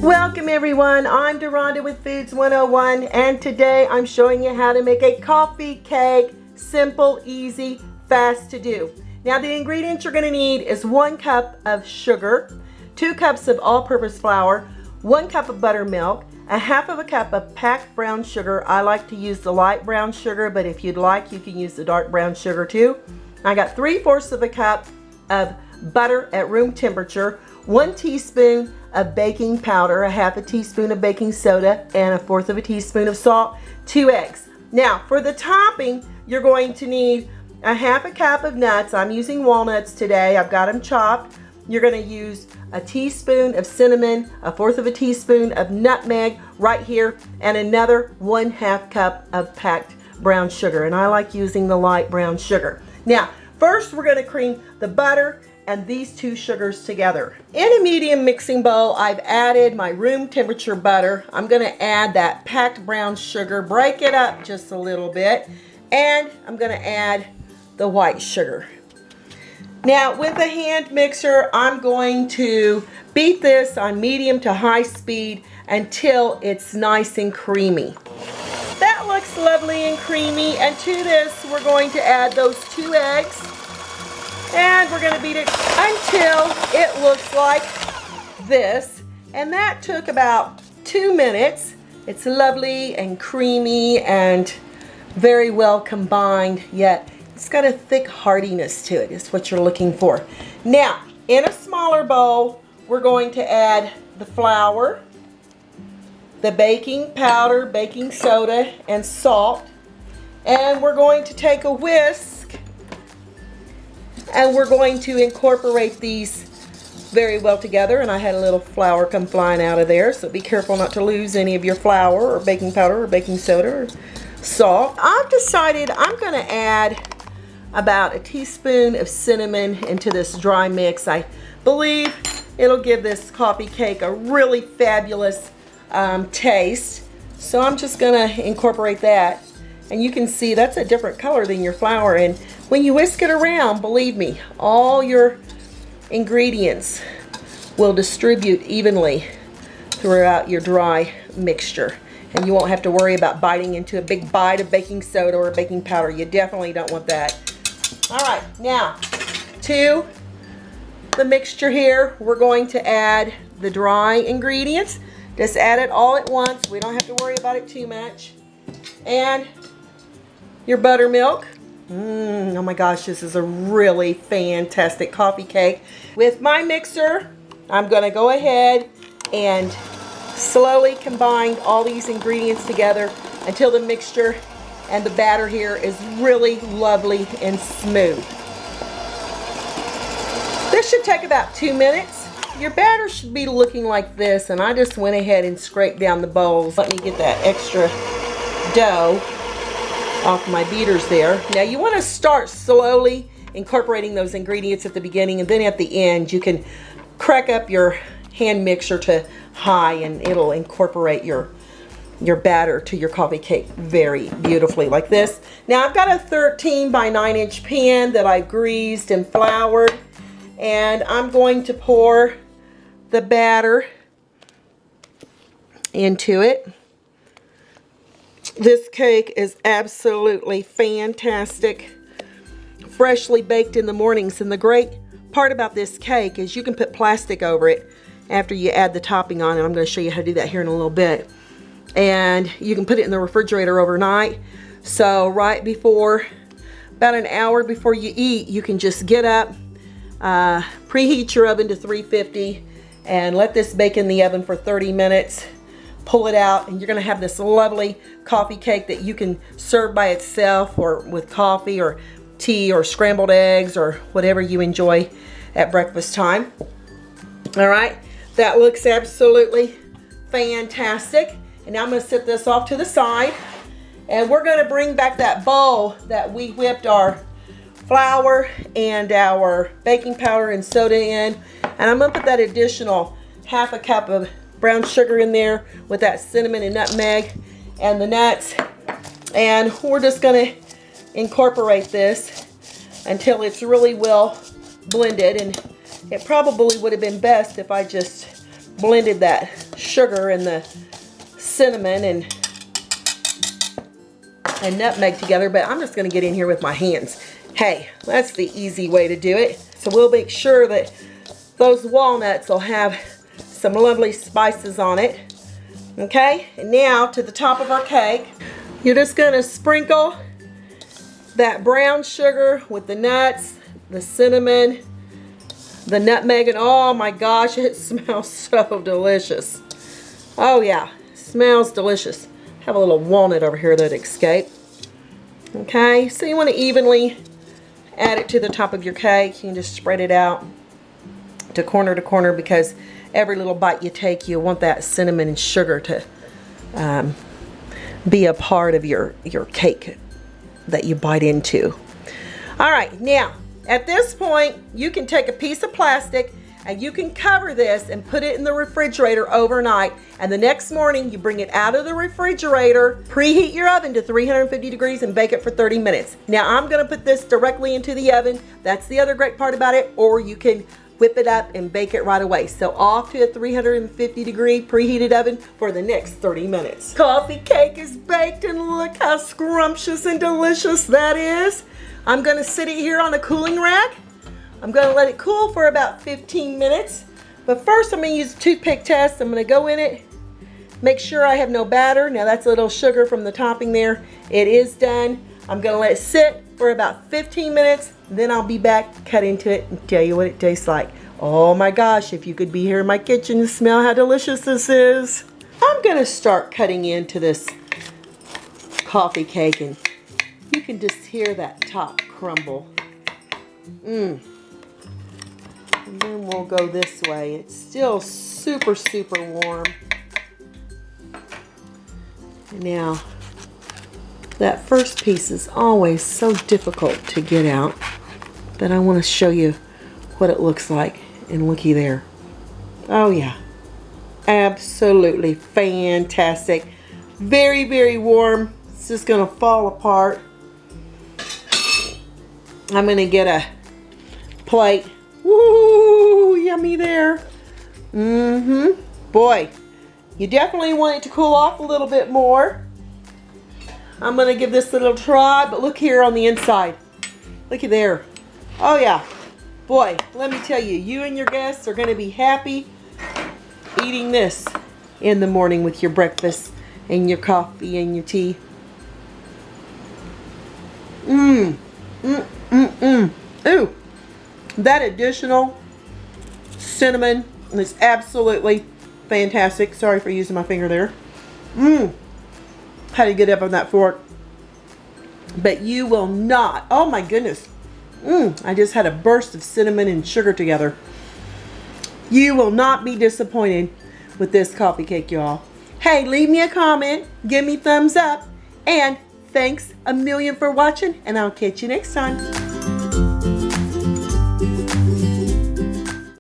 Welcome everyone, I'm Deronda with Foods 101, and today I'm showing you how to make a coffee cake. Simple, easy, fast to do. Now the ingredients you're going to need is 1 cup of sugar, 2 cups of all-purpose flour, 1 cup of buttermilk, a half of a cup of packed brown sugar. I like to use the light brown sugar, but if you'd like, you can use the dark brown sugar too. I got 3/4 of a cup of butter at room temperature, 1 teaspoon of baking powder, a half a teaspoon of baking soda, and a 1/4 of a teaspoon of salt, 2 eggs. Now for the topping, you're going to need a half a cup of nuts. I'm using walnuts today. I've got them chopped. You're going to use a teaspoon of cinnamon, a 1/4 of a teaspoon of nutmeg right here, and another 1/2 cup of packed brown sugar. And I like using the light brown sugar. Now, first we're going to cream the butter and these 2 sugars together. In a medium mixing bowl, I've added my room temperature butter. I'm going to add that packed brown sugar, break it up just a little bit, and I'm going to add the white sugar. Now with a hand mixer, I'm going to beat this on medium to high speed until it's nice and creamy. That looks lovely and creamy, and to this we're going to add those 2 eggs. And we're going to beat it until it looks like this. And that took about 2 minutes. It's lovely and creamy and very well combined, yet it's got a thick heartiness to it. It's what you're looking for. Now, in a smaller bowl, we're going to add the flour, the baking powder, baking soda, and salt. And we're going to take a whisk, and we're going to incorporate these very well together. And I had a little flour come flying out of there, so be careful not to lose any of your flour or baking powder or baking soda or salt. I've decided I'm going to add about a teaspoon of cinnamon into this dry mix. I believe it'll give this coffee cake a really fabulous taste. So I'm just going to incorporate that. And you can see that's a different color than your flour, and when you whisk it around, believe me, all your ingredients will distribute evenly throughout your dry mixture, and you won't have to worry about biting into a big bite of baking soda or baking powder. You definitely don't want that. All right, now to the mixture here, we're going to add the dry ingredients. Just add it all at once. We don't have to worry about it too much. And your buttermilk. Oh my gosh, this is a really fantastic coffee cake. With my mixer, I'm going to go ahead and slowly combine all these ingredients together until the mixture and the batter here is really lovely and smooth. This should take about 2 minutes. Your batter should be looking like this, and I just went ahead and scraped down the bowls. Let me get that extra dough off my beaters there. Now you want to start slowly incorporating those ingredients at the beginning, and then at the end you can crack up your hand mixer to high, and it'll incorporate your batter to your coffee cake very beautifully like this. Now I've got a 13 by 9 inch pan that I greased and floured, and I'm going to pour the batter into it. This cake is absolutely fantastic, freshly baked in the mornings, and the great part about this cake is you can put plastic over it after you add the topping on, and I'm going to show you how to do that here in a little bit. And you can put it in the refrigerator overnight, so right before, about an hour before you eat, you can just get up, preheat your oven to 350 and let this bake in the oven for 30 minutes. Pull it out, and you're going to have this lovely coffee cake that you can serve by itself or with coffee or tea or scrambled eggs or whatever you enjoy at breakfast time. All right, that looks absolutely fantastic. And now I'm going to set this off to the side, and we're going to bring back that bowl that we whipped our flour and our baking powder and soda in, and I'm going to put that additional half a cup of brown sugar in there with that cinnamon and nutmeg and the nuts, and we're just going to incorporate this until it's really well blended. And it probably would have been best if I just blended that sugar and the cinnamon and nutmeg together, but I'm just gonna get in here with my hands. Hey, that's the easy way to do it. So we'll make sure that those walnuts will have some lovely spices on it. Okay, and now to the top of our cake, you're just gonna sprinkle that brown sugar with the nuts, the cinnamon, the nutmeg, and oh my gosh, it smells so delicious. Oh yeah, it smells delicious. Have a little walnut over here that escaped. Okay, so you want to evenly add it to the top of your cake. You can just spread it out to corner because every little bite you take, you want that cinnamon and sugar to be a part of your cake that you bite into. All right, now at this point, you can take a piece of plastic and you can cover this and put it in the refrigerator overnight. And the next morning, you bring it out of the refrigerator, preheat your oven to 350 degrees and bake it for 30 minutes. Now, I'm gonna put this directly into the oven. That's the other great part about it, or you can whip it up and bake it right away. So off to a 350 degree preheated oven for the next 30 minutes. Coffee cake is baked and look how scrumptious and delicious that is. I'm gonna sit it here on a cooling rack. I'm gonna let it cool for about 15 minutes. But first I'm gonna use a toothpick test. I'm gonna go in it, make sure I have no batter. Now that's a little sugar from the topping there. It is done. I'm gonna let it sit for about 15 minutes. Then I'll be back, cut into it, and tell you what it tastes like. Oh my gosh, if you could be here in my kitchen to smell how delicious this is. I'm gonna start cutting into this coffee cake, and you can just hear that top crumble. And then we'll go this way. It's still super, super warm. Now, that first piece is always so difficult to get out, but I want to show you what it looks like. And looky there. Oh yeah, absolutely fantastic. Very, very warm. It's just gonna fall apart. I'm gonna get a plate. Woo, yummy there. Boy, you definitely want it to cool off a little bit more. I'm gonna give this a little try, but look here on the inside. Looky there. Oh yeah. Boy, let me tell you, you and your guests are gonna be happy eating this in the morning with your breakfast and your coffee and your tea. Ooh, that additional cinnamon is absolutely fantastic. Sorry for using my finger there. Had to get up on that fork. But you will not, oh my goodness. I just had a burst of cinnamon and sugar together. You will not be disappointed with this coffee cake, y'all. Hey, leave me a comment, give me thumbs up, and thanks a million for watching, and I'll catch you next time.